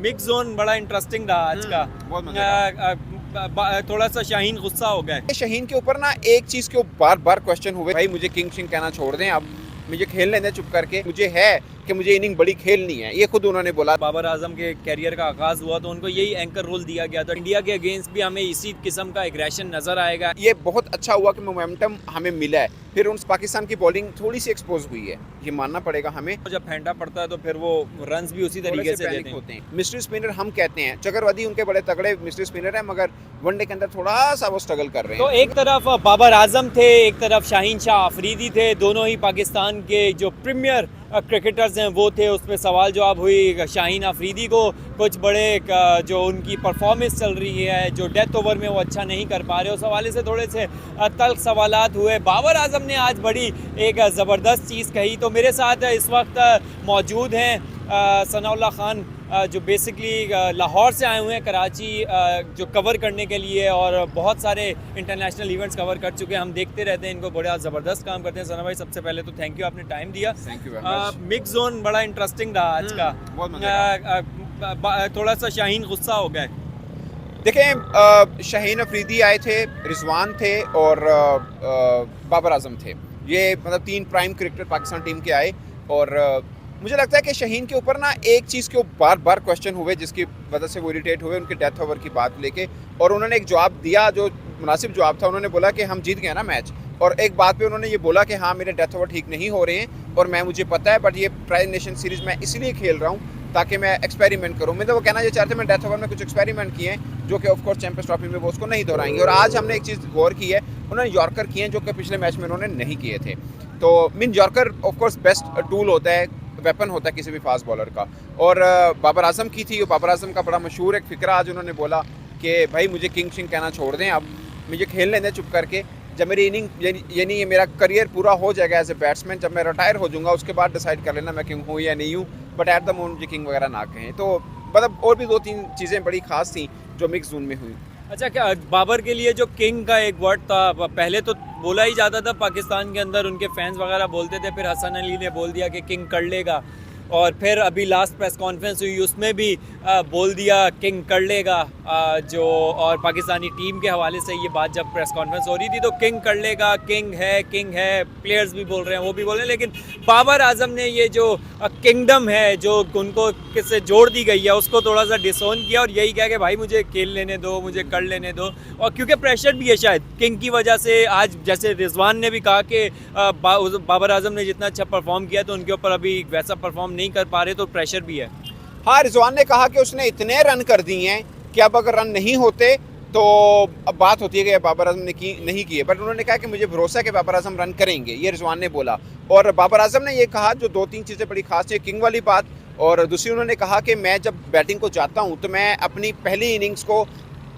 Mix zone बड़ा interesting रहा आज का। बहुत मजा थोड़ा सा शाहीन गुस्सा हो गए। शहीन के ऊपर ना एक चीज के बार बार क्वेश्चन हुए, भाई मुझे किंग शिंग कहना छोड़ दें, अब मुझे खेलने दें चुप करके, मुझे है कि मुझे इनिंग बड़ी खेलनी है, ये खुद उन्होंने बोला। बाबर आजम के कैरियर का आगाज हुआ तो उनको यही एंकर रोल दिया गया था। इंडिया के अगेंस्ट भी हमें इसी किस्म का एग्रेशन नजर आएगा। ये बहुत अच्छा हुआ कि मोमेंटम हमें मिला है, फिर उन पाकिस्तान की बॉलिंग थोड़ी सी एक्सपोज हुई है, ये मानना पड़ेगा हमें। जब फेंटा पड़ता है तो फिर वो रन्स भी उसी तरीके से देते होते हैं। मिस्ट्री स्पिनर हम कहते हैं, चकरवती उनके बड़े तगड़े मिस्ट्री स्पिनर है, मगर वनडे के अंदर थोड़ा सा वो स्ट्रगल कर रहे हैं। तो एक तरफ बाबर आजम थे, एक तरफ शाहीन शाह अफरीदी थे, दोनों ही पाकिस्तान के जो प्रीमियर क्रिकेटर्स हैं वो थे। उसमें सवाल जवाब हुई। शाहीन अफरीदी को कुछ बड़े जो उनकी परफॉर्मेंस चल रही है, जो डेथ ओवर में वो अच्छा नहीं कर पा रहे, उस हवाले से थोड़े से तल्ख सवालात हुए। बाबर आजम ने आज बड़ी एक ज़बरदस्त चीज़ कही। तो मेरे साथ इस वक्त मौजूद हैं सनाउल्लाह खान, जो बेसिकली लाहौर से आए हुए हैं कराची, जो कवर करने के लिए, और बहुत सारे इंटरनेशनल इवेंट्स कवर कर चुके हैं। हम देखते रहते हैं इनको, बड़ा ज़बरदस्त काम करते हैं। सना भाई, सबसे पहले तो थैंक यू, आपने टाइम दिया। Thank you. मिक्स जोन बड़ा इंटरेस्टिंग रहा आज का। बहुत थोड़ा सा शाहीन गुस्सा हो गए। देखें, शाहीन अफरीदी आए थे, रिजवान थे और बाबर आजम थे। ये मतलब 3 प्राइम क्रिकेटर पाकिस्तान टीम के आए, और मुझे लगता है कि शाहीन के ऊपर ना एक चीज़ के बार बार क्वेश्चन हुए, जिसकी वजह से वो इरिटेट हुए उनके डेथ ओवर की बात लेके, और उन्होंने एक जवाब दिया जो मुनासिब जवाब था। उन्होंने बोला कि हम जीत गए ना मैच, और एक बात पे उन्होंने ये बोला कि हाँ मेरे डेथ ओवर ठीक नहीं हो रहे हैं, और मुझे पता है, बट ये ट्राई नेशन सीरीज़ मैं इसलिए खेल रहा हूँ ताकि मैं एक्सपेरिमेंट करूँ। मतलब वो कहना ये चाहते मैं डेथ ओवर में कुछ एक्सपेरिमेंट किए हैं, जो कि ऑफ कोर्स चैंपियंस ट्रॉफी में वो उसको नहीं दोहराएंगे। और आज हमने एक चीज़ गौर की है, उन्होंने यॉर्कर किए हैं जो कि पिछले मैच में उन्होंने नहीं किए थे। तो yorker of course best tool होता है, वेपन होता है किसी भी फास्ट बॉलर का। और बाबर आजम की थी, बाबर आजम का बड़ा मशहूर एक फ़िक्रा आज उन्होंने बोला कि भाई मुझे किंग शिंग कहना छोड़ दें, अब मुझे खेलने दें चुप करके। जब मेरी इनिंग यानी ये मेरा करियर पूरा हो जाएगा एज ए बैट्समैन, जब मैं रिटायर हो जाऊंगा उसके बाद डिसाइड कर लेना मैं किंग हूँ या नहीं हूँ, बट एट द मोमेंट मुझे किंग वगैरह ना कहें। तो मतलब और भी 2-3 चीज़ें बड़ी खास थी जो मिक्स जोन में हुई। अच्छा, क्या बाबर के लिए जो किंग का एक वर्ड था, पहले तो बोला ही जाता था पाकिस्तान के अंदर, उनके फैंस वगैरह बोलते थे, फिर हसन अली ने बोल दिया कि किंग कर लेगा, और फिर अभी लास्ट प्रेस कॉन्फ्रेंस हुई उसमें भी बोल दिया किंग कर लेगा। जो और पाकिस्तानी टीम के हवाले से ये बात जब प्रेस कॉन्फ्रेंस हो रही थी तो किंग कर लेगा, किंग है, प्लेयर्स भी बोल रहे हैं, वो भी बोल रहे हैं। लेकिन बाबर आजम ने ये जो किंगडम है जो उनको किससे जोड़ दी गई है उसको थोड़ा सा डिसोन किया, और यही कहा कि भाई मुझे खेल लेने दो, मुझे कर लेने दो। और क्योंकि प्रेशर भी है शायद किंग की वजह से, आज जैसे रिजवान ने भी कहा कि बाबर आजम ने जितना अच्छा परफॉर्म किया तो उनके ऊपर अभी वैसा परफॉर्म नहीं कर पा रहे, तो प्रेशर भी है। हाँ, रिजवान ने कहा कि उसने इतने रन कर दिए हैं कि अब अगर रन नहीं होते तो अब बात होती है कि बाबर आजम ने नहीं किए, बट उन्होंने कहा कि मुझे भरोसा है कि बाबर आजम रन करेंगे, ये रिजवान ने बोला। और बाबर आजम ने ये कहा, जो 2-3 चीज़ें बड़ी खास है, किंग वाली बात, और दूसरी उन्होंने कहा कि मैं जब बैटिंग को जाता हूँ तो मैं अपनी पहली इनिंग्स को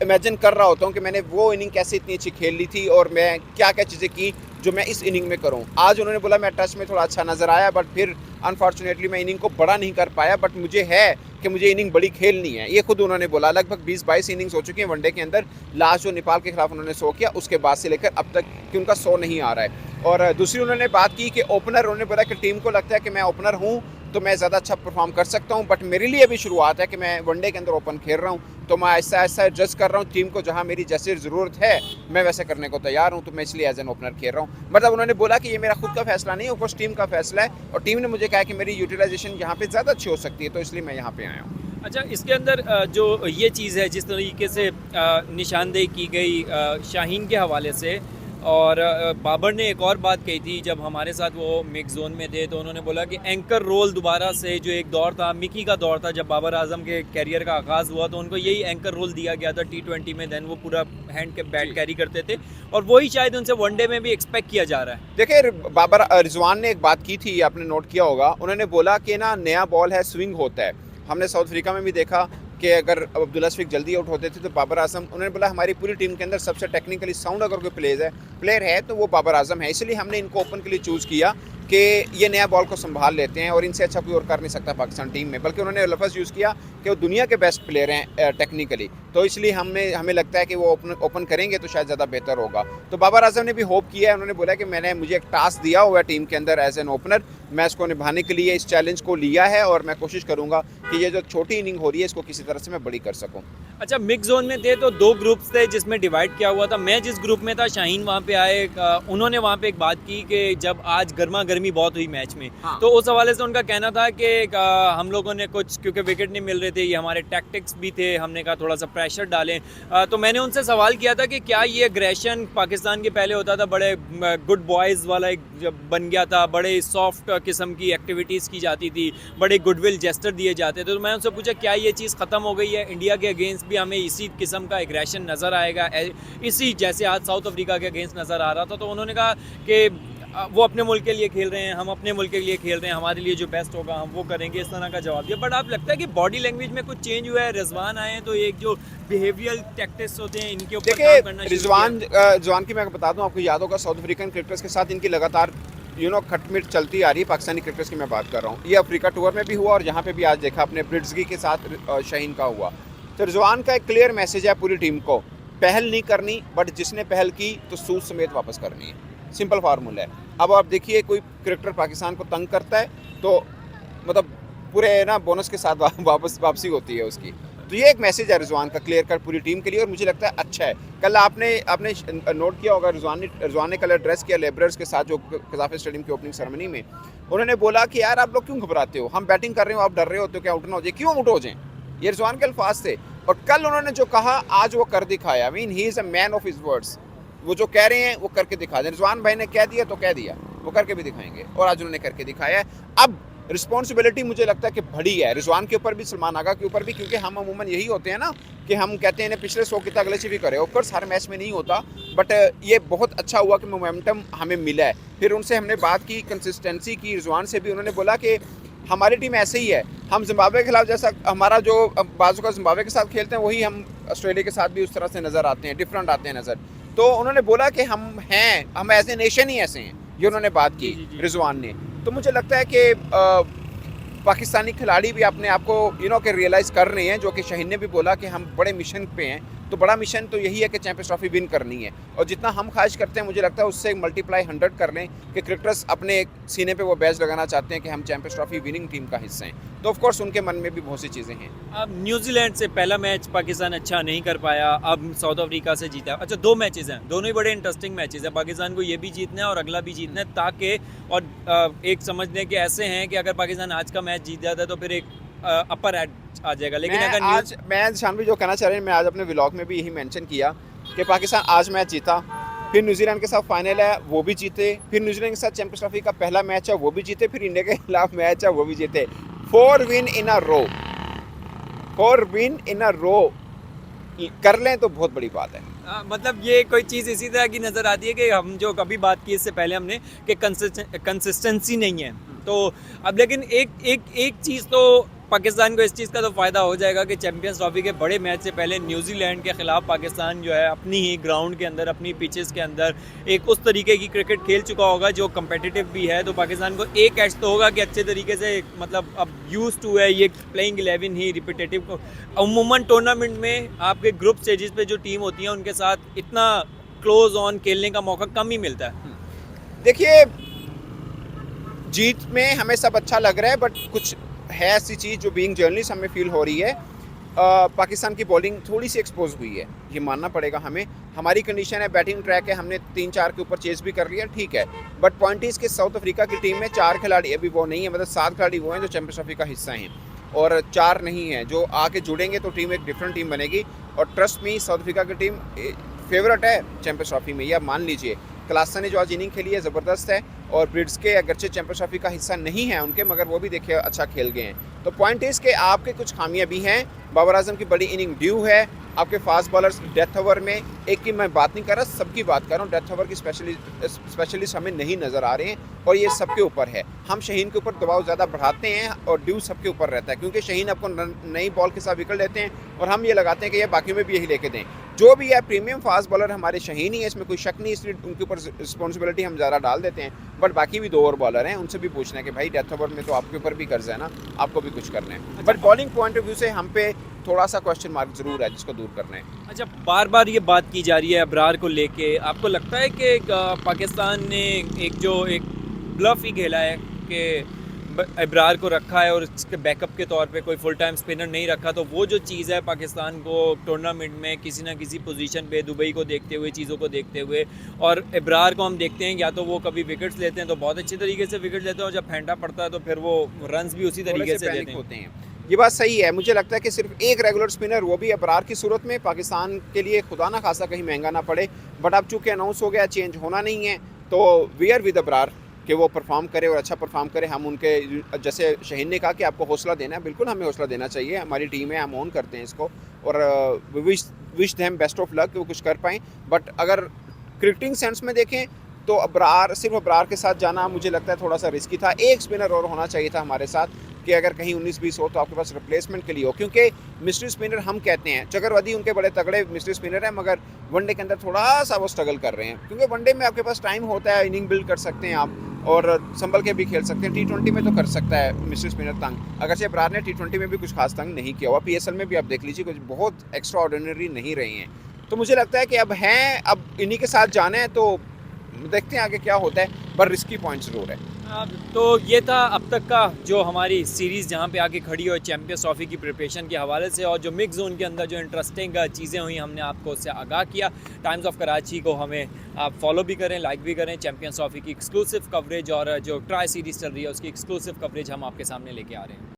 इमेजिन कर रहा होता हूँ कि मैंने वो इनिंग कैसे इतनी अच्छी खेल ली थी और मैं क्या क्या चीज़ें की जो मैं इस इनिंग में करूँ। आज उन्होंने बोला मैं टच में थोड़ा अच्छा नज़र आया, बट फिर अनफॉर्चुनेटली मैं इनिंग को बड़ा नहीं कर पाया, बट मुझे है कि मुझे इनिंग बड़ी खेलनी है, ये खुद उन्होंने बोला। लगभग 20-22 इनिंग्स हो चुकी हैं वनडे के अंदर। लास्ट जो नेपाल के खिलाफ उन्होंने 100 किया, उसके बाद से लेकर अब तक कि उनका 100 नहीं आ रहा है। और दूसरी उन्होंने बात की कि ओपनर, उन्होंने बोला कि टीम को लगता है कि मैं ओपनर हूँ तो मैं ज़्यादा अच्छा परफॉर्म कर सकता हूँ, बट मेरे लिए अभी शुरुआत है कि मैं वनडे के अंदर ओपन खेल रहा हूँ, तो मैं ऐसा एडजस्ट कर रहा हूँ टीम को, जहाँ मेरी जैसे ज़रूरत है मैं वैसे करने को तैयार हूँ, तो मैं इसलिए एज एन ओपनर खेल रहा हूँ। मतलब उन्होंने बोला कि ये मेरा खुद का फैसला नहीं है, कुछ टीम का फैसला है, और टीम ने मुझे कहा कि मेरी यूटिलाइजेशन यहाँ पे ज़्यादा अच्छी हो सकती है, तो इसलिए मैं यहाँ पे आया हूँ। अच्छा, इसके अंदर जो ये चीज़ है, जिस तरीके से निशानदेही की गई शाहीन के हवाले से, और बाबर ने एक और बात कही थी जब हमारे साथ वो मिक्स जोन में थे, तो उन्होंने बोला कि एंकर रोल दोबारा से, जो एक दौर था मिकी का दौर था जब बाबर आजम के कैरियर का आगाज़ हुआ, तो उनको यही एंकर रोल दिया गया था T20 में। देन वो पूरा हैंड के बैट कैरी करते थे, और वही शायद उनसे वनडे में भी एक्सपेक्ट किया जा रहा है। देखिए, बाबर रिजवान ने एक बात की थी, आपने नोट किया होगा, उन्होंने बोला कि ना नया बॉल है, स्विंग होता है। हमने साउथ अफ्रीका में भी देखा कि अगर अब्दुल्ला शफीक जल्दी आउट होते थे तो बाबर आजम, उन्होंने बोला हमारी पूरी टीम के अंदर सबसे टेक्निकली साउंड अगर कोई प्लेयर है तो वो बाबर आजम है, इसलिए हमने इनको ओपन के लिए चूज़ किया कि ये नया बॉल को संभाल लेते हैं और इनसे अच्छा कोई और कर नहीं सकता पाकिस्तान टीम में, बल्कि उन्होंने लफ्ज़ यूज़ किया कि वो दुनिया के बेस्ट प्लेयर हैं टेक्निकली, तो इसलिए हमें लगता है कि वो ओपन करेंगे तो शायद ज़्यादा बेहतर होगा। तो बाबर आजम ने भी होप किया है, उन्होंने बोला कि मुझे एक टास्क दिया हुआ है टीम के अंदर एज एन ओपनर, मैं इसको निभाने के लिए इस चैलेंज को लिया है और मैं कोशिश करूँगा कि ये जो छोटी इनिंग हो रही है इसको किसी तरह से मैं बड़ी कर सकूँ। अच्छा, मिक्स जोन में थे तो 2 ग्रुप्स थे जिसमें डिवाइड किया हुआ था। मैं जिस ग्रुप में था, शाहीन वहाँ पे आए, उन्होंने वहाँ पे एक बात की कि जब आज गर्मा गर्मी बहुत हुई मैच में, हाँ। तो उस हवाले से उनका कहना था कि हम लोगों ने कुछ, क्योंकि विकेट नहीं मिल रहे थे, ये हमारे टैक्टिक्स भी थे, हमने कहा थोड़ा सा प्रेशर डालें। तो मैंने उनसे सवाल किया था कि क्या ये एग्रेशन पाकिस्तान के पहले होता था, बड़े गुड बॉयज़ वाला एक बन गया था, बड़े सॉफ्ट किस्म की एक्टिविटीज़ की जाती थी, बड़े गुडविल जेस्टर दिए जाते थे। तो मैं उनसे पूछा क्या ये चीज़ ख़त्म हो गई है, इंडिया के अगेंस्ट भी हमें इसी किस्म का एग्रेशन नज़र आएगा, इसी जैसे आज साउथ अफ्रीका के अगेंस्ट नज़र आ रहा था। तो उन्होंने कहा कि वो अपने मुल्क के लिए खेल रहे हैं, हम अपने मुल्क के लिए खेल रहे हैं, हमारे लिए जो बेस्ट होगा हम वो करेंगे, इस तरह का जवाब दिया। बट आप लगता है कि बॉडी लैंग्वेज में कुछ चेंज हुआ है? रिजवान आए हैं तो एक जो बिहेवियरल टैक्टिक्स होते हैं इनके ऊपर काम करना शुरू किया। रिजवान की मैं बता दूं, आपको याद होगा साउथ अफ्रीकन क्रिकेटर्स के साथ इनकी लगातार खटमिट चलती आ रही है। पाकिस्तानी क्रिकेटर्स की मैं बात कर रहा हूँ, ये अफ्रीका टूर में भी हुआ और यहाँ पे भी आज देखा अपने ब्रिड्सगी के साथ शाहीन का हुआ। तो रिजवान का एक क्लियर मैसेज है पूरी टीम को, पहल नहीं करनी, बट जिसने पहल की तो सूद समेत वापस करनी है, सिंपल फार्मूला है। अब आप देखिए कोई क्रिकेटर पाकिस्तान को तंग करता है तो मतलब पूरे ना बोनस के साथ वापसी होती है उसकी। तो ये एक मैसेज है रिजवान का क्लियर कर पूरी टीम के लिए और मुझे लगता है अच्छा है। कल आपने नोट किया होगा, रिजवान ने कल एड्रेस किया लेबरर्स के साथ जो कज़ाफ़ी स्टेडियम की ओपनिंग सेरेमनी में। उन्होंने बोला कि यार आप लोग क्यों घबराते हो, हम बैटिंग कर रहे हो, आप डर रहे होते हो क्या आउट ना हो जाए, क्यों आउट हो जाए, ये रिजवान के अल्फाज थे। और कल उन्होंने जो कहा आज वो कर दिखाया। I mean he is a man of his words, वो जो कह रहे हैं वो करके दिखा दें। रिजवान भाई ने कह दिया तो कह दिया, वो करके भी दिखाएंगे और आज उन्होंने करके दिखाया है। अब रिस्पॉन्सिबिलिटी मुझे लगता है कि बड़ी है रिजवान के ऊपर भी, सलमान आगा के ऊपर भी, क्योंकि हम अमूमन यही होते हैं ना कि हम कहते हैं पिछले 100 कितना अगले से भी करे। ऑफकोर्स हर मैच में नहीं होता, बट ये बहुत अच्छा हुआ कि मोमेंटम हमें मिला है। फिर उनसे हमने बात की, कंसिस्टेंसी की रिजवान से भी। उन्होंने बोला कि हमारी टीम ऐसे ही है, हम जिम्बाब्वे के खिलाफ जैसा हमारा जो बाजू का जिम्बाब्वे के साथ खेलते हैं वही हम ऑस्ट्रेलिया के साथ भी उस तरह से नज़र आते हैं, डिफरेंट आते हैं नज़र। तो उन्होंने बोला कि हम एज ए नेशन ही ऐसे हैं, ये उन्होंने बात की रिजवान ने। तो मुझे लगता है कि पाकिस्तानी खिलाड़ी भी अपने आप को के रियलाइज़ कर रहे हैं, जो कि शाहीन ने भी बोला कि हम बड़े मिशन पे हैं। तो बड़ा मिशन तो यही है कि चैंपियंस ट्रॉफी विन करनी है, और जितना हम ख्वाहिश करते हैं मुझे लगता है उससे मल्टीप्लाई 100 कर लें कि क्रिकेटर्स अपने सीने पे वो बैज लगाना चाहते हैं कि हम चैंपियंस ट्रॉफी विनिंग टीम का हिस्सा हैं। तो ऑफ कोर्स उनके मन में भी बहुत सी चीज़ें हैं। अब न्यूजीलैंड से पहला मैच पाकिस्तान अच्छा नहीं कर पाया, अब साउथ अफ्रीका से जीता। अच्छा, 2 मैचेस हैं, दोनों ही बड़े इंटरेस्टिंग मैचेस हैं। पाकिस्तान को ये भी जीतना है और अगला भी जीतना है, ताकि और एक समझने के ऐसे हैं कि अगर पाकिस्तान आज का मैच जीत जाता है तो फिर एक अपर एड आ जाएगा। लेकिन अगर मैं शानवी जो कहना चाह रहे हैं, मैं आज अपने व्लॉग में भी यही मेंशन किया कि पाकिस्तान आज मैच जीता, फिर न्यूजीलैंड के साथ फाइनल है वो भी जीते, फिर न्यूजीलैंड के साथ चैंपियंस ट्रॉफी का पहला मैच है वो भी जीते, फिर इंडिया के खिलाफ मैच है वो भी जीते। 4 win in a row, 4 win in अ रो कर लें तो बहुत बड़ी बात है। मतलब ये कोई चीज़ इसी तरह की नज़र आती है कि हम जो कभी बात की इससे पहले हमने कि कंसिस्टेंसी नहीं है। तो अब लेकिन एक चीज़ तो पाकिस्तान को इस चीज़ का तो फ़ायदा हो जाएगा कि चैंपियंस ट्रॉफी के बड़े मैच से पहले न्यूजीलैंड के ख़िलाफ़ पाकिस्तान जो है अपनी ही ग्राउंड के अंदर, अपनी पिचेस के अंदर एक उस तरीके की क्रिकेट खेल चुका होगा जो कम्पिटिटिव भी है। तो पाकिस्तान को एक एज तो होगा कि अच्छे तरीके से, मतलब अब यूज टू है ये प्लेइंग 11 ही रिपीटेटिव को। अमूमन टूर्नामेंट में आपके ग्रुप स्टेजेस पे जो टीम होती है उनके साथ इतना क्लोज ऑन खेलने का मौका कम ही मिलता है। देखिए, जीत में हमें सब अच्छा लग रहा है, बट कुछ है ऐसी चीज़ जो बीइंग जर्नलिस्ट हमें फील हो रही है। पाकिस्तान की बॉलिंग थोड़ी सी एक्सपोज हुई है, ये मानना पड़ेगा हमें। हमारी कंडीशन है, बैटिंग ट्रैक है, हमने 3-4 के ऊपर चेस भी कर लिया, ठीक है। बट पॉइंट इज के साउथ अफ्रीका की टीम में 4 खिलाड़ी अभी वो नहीं है, मतलब 7 खिलाड़ी वो हैं जो चैंपियंस ट्रॉफी का हिस्सा हैं और 4 नहीं हैं जो आके जुड़ेंगे तो टीम एक डिफरेंट टीम बनेगी। और ट्रस्ट मी, साउथ अफ्रीका की टीम फेवरेट है चैंपियंस ट्रॉफी में, यह मान लीजिए। क्लासा ने जो आज इनिंग खेली है ज़बरदस्त है, और ब्रिड्स के अगरचे चैंपियंस ट्रॉफी का हिस्सा नहीं है उनके, मगर वो भी देखिए अच्छा खेल गए हैं। तो पॉइंट इज़ के आपके कुछ खामियां भी हैं। बाबर आजम की बड़ी इनिंग ड्यू है, आपके फास्ट बॉलर्स डेथ ओवर में, एक की मैं बात नहीं कर रहा, सबकी बात कर रहा हूँ। डेथ ओवर की स्पेशलिस्ट हमें नहीं नज़र आ रहे हैं, और ये सबके ऊपर है। हम शाहीन के ऊपर दबाव ज़्यादा बढ़ाते हैं और ड्यू सबके ऊपर रहता है, क्योंकि शाहीन आपको नई बॉल के साथ विकेट लेते हैं और हम ये लगाते हैं कि ये बाकी में भी यही लेके दें। जो भी है प्रीमियम फास्ट बॉलर हमारे शहीन ही है, इसमें कोई शक नहीं, इसलिए उनके ऊपर रिस्पॉन्सिबिलिटी हम ज़्यादा डाल देते हैं। बट बाकी भी 2 और बॉलर हैं, उनसे भी पूछना है कि भाई डेथ ओवर में तो आपके ऊपर भी कर्ज है ना, आपको भी कुछ करना है। But bowling point of view से हम पे थोड़ा सा क्वेश्चन मार्क ज़रूर है जिसको दूर करना है। अच्छा, बार बार ये बात की जा रही है अबरार को लेके, आपको लगता है कि पाकिस्तान ने एक ब्लफ ही खेला है कि अबरार को रखा है और इसके बैकअप के तौर पे कोई फुल टाइम स्पिनर नहीं रखा, तो वो जो चीज़ है पाकिस्तान को टूर्नामेंट में किसी ना किसी पोजीशन पे दुबई को देखते हुए, चीज़ों को देखते हुए, और अबरार को हम देखते हैं या तो वो कभी विकेट्स लेते हैं तो बहुत अच्छी तरीके से विकेट लेते हैं, और जब फेंटा पड़ता है तो फिर वो रन्स भी उसी तरीके से देते होते हैं। ये बात सही है, मुझे लगता है कि सिर्फ एक रेगुलर स्पिनर, वो भी अबरार की सूरत में, पाकिस्तान के लिए खुदा ना खासा कहीं महंगा ना पड़े। बट अब चूँकि अनाउंस हो गया, चेंज होना नहीं है, तो वी आर विद अबरार कि वो परफॉर्म करे और अच्छा परफॉर्म करे। हम उनके, जैसे शहीन ने कहा कि आपको हौसला देना है, बिल्कुल हमें हौसला देना चाहिए, हमारी टीम है, हम ऑन करते हैं इसको, और wish them best of luck कि वो कुछ कर पाएँ। बट अगर क्रिकेटिंग सेंस में देखें तो अबरार, सिर्फ अबरार के साथ जाना मुझे लगता है थोड़ा सा रिस्की था। एक स्पिनर और होना चाहिए था हमारे साथ कि अगर कहीं 19-20 हो तो आपके पास रिप्लेसमेंट के लिए हो, क्योंकि मिस्ट्री स्पिनर हम कहते हैं, चकरवदी उनके बड़े तगड़े मिस्ट्री स्पिनर हैं, मगर वनडे के अंदर थोड़ा सा वो स्ट्रगल कर रहे हैं, क्योंकि वनडे में आपके पास टाइम होता है, इनिंग बिल्ड कर सकते हैं आप और संभल के भी खेल सकते हैं। T20 में तो कर सकता है मिस्ट्री स्पिनर तंग, अगरचे अबरार ने T20 में भी कुछ खास तंग नहीं किया हुआ, PSL में भी आप देख लीजिए कुछ बहुत एक्स्ट्रा ऑर्डिनरी नहीं रहे हैं। तो मुझे लगता है कि अब इन्हीं के साथ जाना है, तो देखते हैं आगे क्या होता है, पर रिस्की पॉइंट ज़रूर है। तो ये था अब तक का जो हमारी सीरीज़ जहाँ पे आके खड़ी हो चैम्पियंस ट्रॉफी की प्रिपरेशन के हवाले से, और जो मिक्स जोन के अंदर जो इंटरेस्टिंग चीज़ें हुई हमने आपको उससे आगाह किया। टाइम्स ऑफ कराची को हमें आप फॉलो भी करें, लाइक भी करें। चैम्पियंस ट्रॉफी की एक्सक्लूसिव कवरेज और जो ट्राई सीरीज़ चल रही है उसकी एक्सक्लूसिव कवरेज हम आपके सामने लेके आ रहे हैं।